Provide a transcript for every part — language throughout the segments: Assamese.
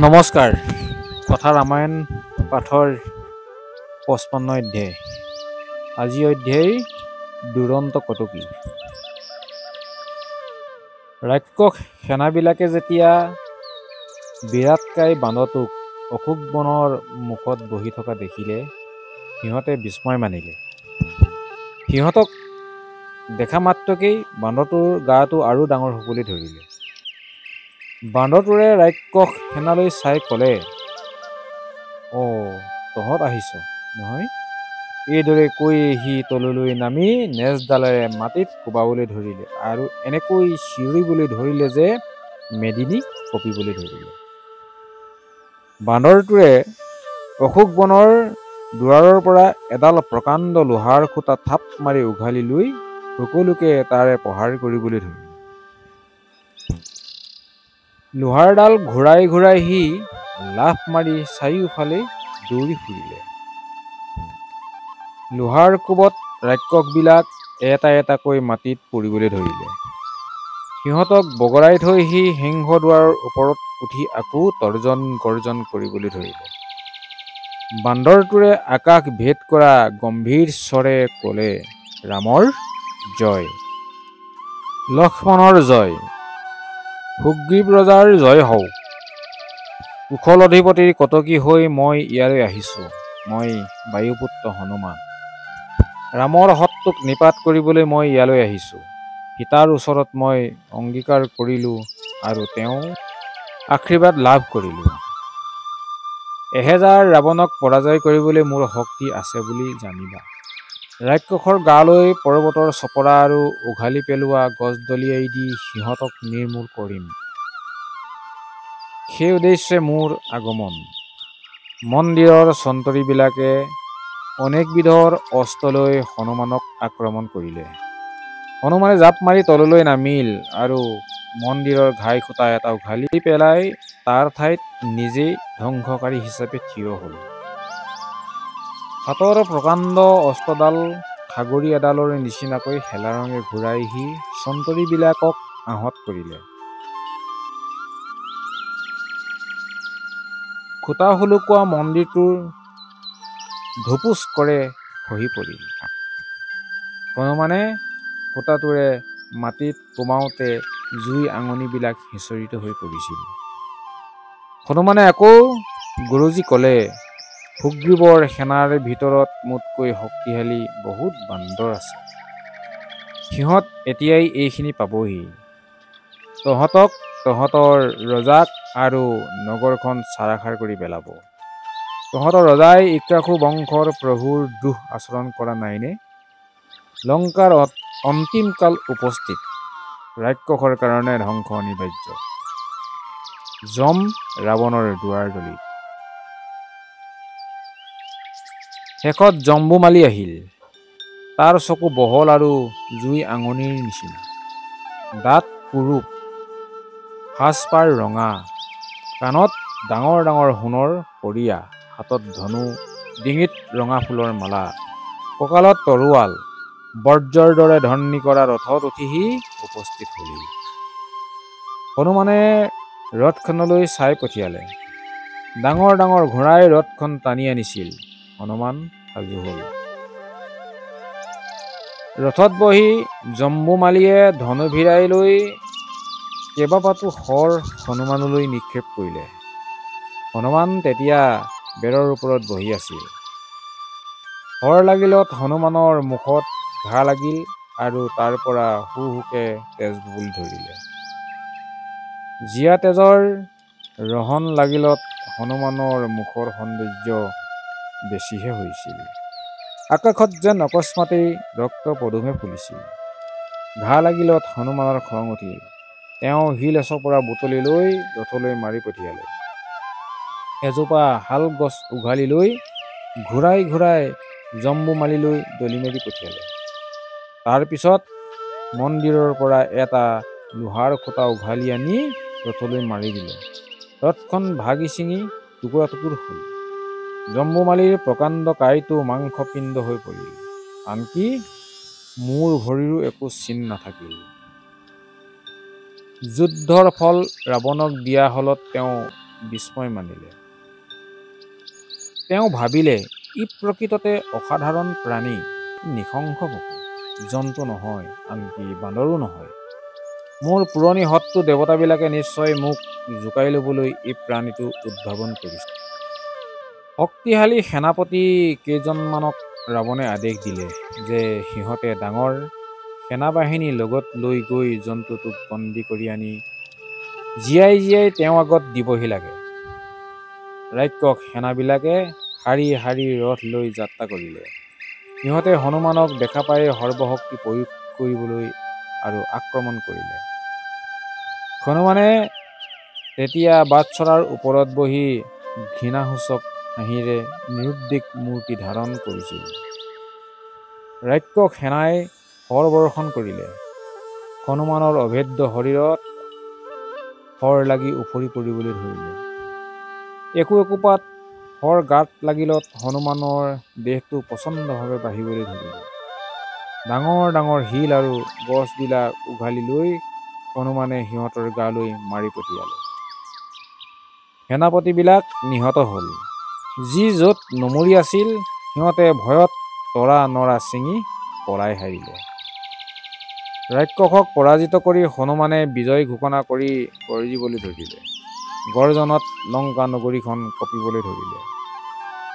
নমস্কাৰ। কথা ৰামায়ণ পাঠৰ 55 অধ্যায়। আজি অধ্যায় দুৰন্ত কটকী। ৰাক্ষস সেনাবিলাকে যেতিয়া বিৰাটকায় বান্দৰটোক অশোক বনৰ মুখত বহি থকা দেখিলে, সিহঁতে বিস্ময় মানিলে। সিহঁতক দেখা মাত্ৰকেই বান্দৰটোৰ গাটো আৰু ডাঙৰ হ'বলৈ ধৰিলে। বান্দৰটোৰে ৰাক্ষস সেনালৈ চাই ক'লে, তহঁত আহিছ নহয়? এইদৰে কৈ সি তললৈ নামি নেজডালেৰে মাটিত কোবাবলৈ ধৰিলে আৰু এনেকৈ চিঞৰিবলৈ ধৰিলে যে মেদিনী কঁপিবলৈ ধৰিলে। বান্দৰটোৱে অশোক বনৰ দুৱাৰৰ পৰা এডাল প্ৰকাণ্ড লোহাৰ খুটা থাপ মাৰি উঘালি লৈ সকলোকে তাৰে প্ৰহাৰ কৰিবলৈ ধৰিলে। লোহাৰডাল ঘূৰাই ঘূৰাই সি লাফ মাৰি চাৰিওফালে দৌৰি ফুৰিলে। লোহাৰ কোবত ৰাক্ষসবিলাক এটা এটাকৈ মাটিত পৰিবলৈ ধৰিলে। সিহঁতক বগৰাই থৈ সি সিংহ দুৱাৰৰ ওপৰত উঠি আকৌ তৰ্জন গৰ্জন কৰিবলৈ ধৰিলে। বান্দৰটোৰে আকাশ ভেদ কৰা গম্ভীৰ স্বৰে ক'লে, ৰামৰ জয়, লক্ষ্মণৰ জয়, সুগ্ৰীৱ ৰজাৰ জয় হওক। কুশল অধিপতিৰ কটকী হৈ মই ইয়ালৈ আহিছোঁ। মই বায়ুপুত্ৰ হনুমান। ৰামৰ হতটোক নিপাত কৰিবলৈ মই ইয়ালৈ আহিছোঁ। সীতাৰ ওচৰত মই অংগীকাৰ কৰিলোঁ আৰু তেওঁৰ আশীৰ্বাদ লাভ কৰিলোঁ। 1000 ৰাৱণক পৰাজয় কৰিবলৈ মোৰ শক্তি আছে বুলি জানিবা। ৰাক্ষসৰ গালৈ পৰ্বতৰ চপৰা আৰু উঘালি পেলোৱা গছ দলিয়াই দি সিহঁতক নিৰ্মূল কৰিম। সেই উদ্দেশ্যে মোৰ আগমন। মন্দিৰৰ সন্তৰীবিলাকে অনেকবিধৰ অস্ত্ৰ লৈ হনুমানক আক্ৰমণ কৰিলে। হনুমানে জাপ মাৰি তললৈ নামিল আৰু মন্দিৰৰ ঘাই খুটা এটা উঘালি পেলাই তাৰ ঠাইত নিজেই ধ্বংসকাৰী হিচাপে থিয় হ'ল। হাতৰ প্ৰকাণ্ড অস্ত্ৰডাল খাগৰি এডালৰ নিচিনাকৈ হেলাৰঙে ঘূৰাই সি সন্তৰীবিলাকক আহত কৰিলে। খুটা সুলুকুৱা মন্দিৰটোৰ ধুপুচ কৰে খহি পৰিল। হনুমানে খুটাটোৰে মাটিত কোবাওঁতে জুই আঙনিবিলাক সিঁচৰিত হৈ পৰিছিল। হনুমানে আকৌ গৰজি ক'লে, সুগ্ৰীৱৰ সেনাৰ ভিতৰত মোতকৈ শক্তিশালী বহুত বান্দৰ আছে। সিহঁত এতিয়াই এইখিনি পাবহি। তহঁতক, তহঁতৰ ৰজাক আৰু নগৰখন ছাৰাখাৰ কৰি পেলাব। তহঁতৰ ৰজাই ইক্ষ্বাকু বংশৰ প্ৰভুৰ দ্ৰোহ আচৰণ কৰা নাইনে? লংকাৰ অন্তিম কাল উপস্থিত। ৰাক্ষসৰ কাৰণে ধ্বংস অনিবাৰ্য। যম ৰাৱণৰ দুৱাৰ দলিত। শেষত জম্বুমালি আহিল। তাৰ চকু বহল আৰু জুই আঙনিৰ নিচিনা, দাঁত কুৰূপ, সাজপাৰ ৰঙা, কাণত ডাঙৰ ডাঙৰ সোণৰ কড়ীয়া, হাতত ধনু, ডিঙিত ৰঙা ফুলৰ মালা, কঁকালত তৰোৱাল, বজ্ৰৰ দৰে ধ্বনি কৰা ৰথত উঠি সি উপস্থিত হ'লহি। হনুমানে ৰথখনলৈ চাই পঠিয়ালে। ডাঙৰ ডাঙৰ ঘোঁৰাই ৰথখন টানি আনিছিল। হনুমান সাজু হ'ল। ৰথত বহি জম্বুমালিয়ে ধনু ভিৰাই লৈ কেইবাপাতো শৰ হনুমানলৈ নিক্ষেপ কৰিলে। হনুমান তেতিয়া বেৰৰ ওপৰত বহি আছিল। শৰ লাগিলত হনুমানৰ মুখত ঘা লাগিল আৰু তাৰ পৰা হু হুকে তেজ ববলৈ ধৰিলে। জীয়া তেজৰ ৰহণ লাগিলত হনুমানৰ মুখৰ সৌন্দৰ্য বেছিহে হৈছিল। আকাশত যেন অকস্মাতেই ৰক্ত পদুমে ফুলিছিল। ঘা লাগিলত হনুমানৰ খং উঠিল। তেওঁ শিল এচপৰা বুটলি লৈ ৰথলৈ মাৰি পঠিয়ালে। এজোপা শাল গছ উঘালি লৈ ঘূৰাই ঘূৰাই জম্বুমালিলৈ দলি মাৰি পঠিয়ালে। তাৰ পিছত মন্দিৰৰ পৰা এটা লোহাৰ খুটা উঘালি আনি ৰথলৈ মাৰি দিলে। ৰথখন ভাগি ছিঙি টুকুৰা টুকুৰ হ'ল। জম্বুমালিৰ প্ৰকাণ্ড কাঁড়টো মাংসপিণ্ড হৈ পৰিল। আনকি মূৰ ভৰিৰো একো চিন নাথাকিল। যুদ্ধৰ ফল ৰাৱণক দিয়া হলত তেওঁ বিস্ময় মানিলে। তেওঁ ভাবিলে, ই প্ৰকৃততে অসাধাৰণ প্ৰাণী, নৃশংস পশু, জন্তু নহয়, আনকি বান্দৰো নহয়। মোৰ পুৰণি হতটো দেৱতাবিলাকে নিশ্চয় মোক জোকাই ল'বলৈ এই প্ৰাণীটো উদ্ভাৱন কৰিছে। শক্তিশালী সেনাপতি কেইজনমানক ৰাৱণে আদেশ দিলে যে সিহঁতে ডাঙৰ সেনাবাহিনী লগত লৈ গৈ জন্তুটোক বন্দী কৰি আনি জীয়াই জীয়াই তেওঁ আগত দিবহি লাগে। ৰাক্ষস সেনাবিলাকে শাৰী শাৰী ৰথ লৈ যাত্ৰা কৰিলে। সিহঁতে হনুমানক দেখা পাই সৰ্বশক্তি প্ৰয়োগ কৰিবলৈ আৰু আক্ৰমণ কৰিলে। হনুমানে তেতিয়া বাটচৰাৰ ওপৰত বহি ঘৃণাসূচক হাঁহিৰে নিৰুদ্বেগ মূৰ্তি ধাৰণ কৰিছিল। ৰাক্ষস সেনাই শৰ বৰ্ষণ কৰিলে। হনুমানৰ অভেদ্য শৰীৰত শৰ লাগি উফৰি পৰিবলৈ ধৰিলে। একোপাত শৰ গাত লাগিলত হনুমানৰ দেহটো প্ৰচণ্ডভাৱে বাঢ়িবলৈ ধৰিলে। ডাঙৰ ডাঙৰ শিল আৰু গছবিলাক উঘালি লৈ হনুমানে সিহঁতৰ গালৈ মাৰি পঠিয়ালে। সেনাপতিবিলাক নিহত হ'ল। যি য'ত নমৰি আছিল সিহঁতে ভয়ত তৰা নৰা ছিঙি পলাই হাৰিলে। ৰাক্ষসক পৰাজিত কৰি হনুমানে বিজয় ঘোষণা কৰি গৰ্জিবলৈ ধৰিলে। গৰ্জনত লংকা নগৰীখন কঁপিবলৈ ধৰিলে।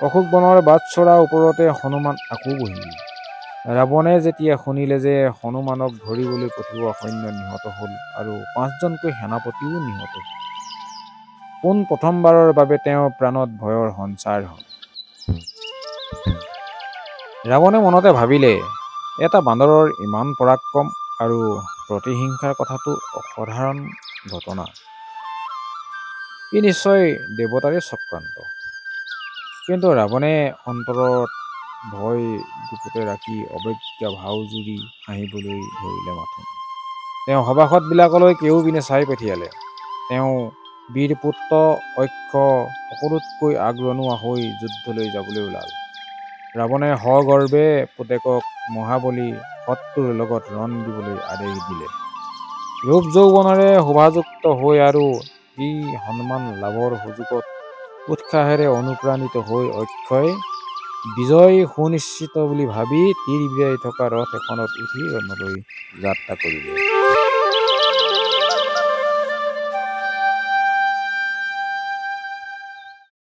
অশোক বনৰ বাটচৰাৰ ওপৰতে হনুমান আকৌ বহিল। ৰাৱণে যেতিয়া শুনিলে যে হনুমানক ধৰিবলৈ পঠিওৱা সৈন্য নিহত হ'ল আৰু 5জনকৈ সেনাপতিও নিহত হ'ল, পোন প্ৰথমবাৰৰ বাবে তেওঁৰ প্ৰাণত ভয়ৰ সঞ্চাৰ হ'ল। ৰাৱণে মনতে ভাবিলে, এটা বান্দৰৰ ইমান পৰাক্ৰম আৰু প্ৰতিহিংসাৰ কথাটো অসাধাৰণ ঘটনা। ই নিশ্চয় দেৱতাৰে চক্ৰান্ত। কিন্তু ৰাৱণে অন্তৰত ভয় গুপুতে ৰাখি অৱজ্ঞা ভাও জুৰি হাঁহিবলৈ ধৰিলে মাথোন। তেওঁ সভাসদবিলাকলৈ কেউপিনে চাই পঠিয়ালে। তেওঁ বীৰপুত্ৰ অক্ষ সকলোতকৈ আগৰণুৱা হৈ যুদ্ধলৈ যাবলৈ ওলাল। ৰাৱণে সগৰ্বে পুতেকক মহাবলী শত্ৰুৰ লগত ৰণ দিবলৈ আদেশ দিলে। ৰূপ যৌৱনেৰে শোভাযুক্ত হৈ আৰু এই সন্মান লাভৰ সুযোগত উৎসাহেৰে অনুপ্ৰাণিত হৈ অক্ষয় বিজয় সুনিশ্চিত বুলি ভাবি তীৰ বিৰাই থকা ৰথ এখনত উঠি ৰণলৈ যাত্ৰা কৰিলে।